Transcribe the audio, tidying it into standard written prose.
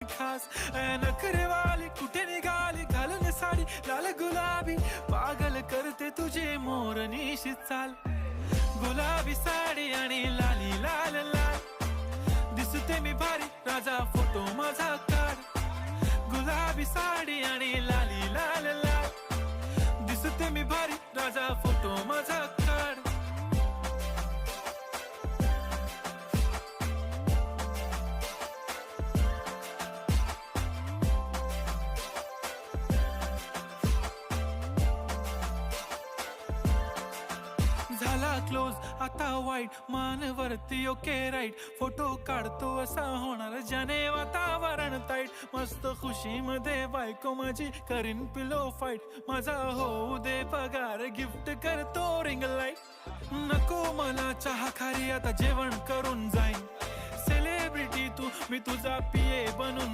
खास नखरेवाली कुठे निघाली घालून साडी लाल गुलाबी पागल करते तुझे मोरनीशी चाल गुलाबी साडी आणि लाली लाल लाल दिसते मी भारी राजा फोटो माझा काढ गुलाबी साडी आणि लाली लाल लाल दिसते मी भारी राजा फोटो माझा काढ झाला क्लोज आता वाईट मानवरती ओके राईट फोटो काढतो असा होणार ज्याने वातावरण ताईट मस्त खुशी मध्ये बायको माझी करीन पिलो फाईट माझा होऊ दे पगार गिफ्ट करतो रिंग लाईट नको मला चहा खारी आता जेवण करून जाईन सेलिब्रिटी तू मी तुझा पिये बनून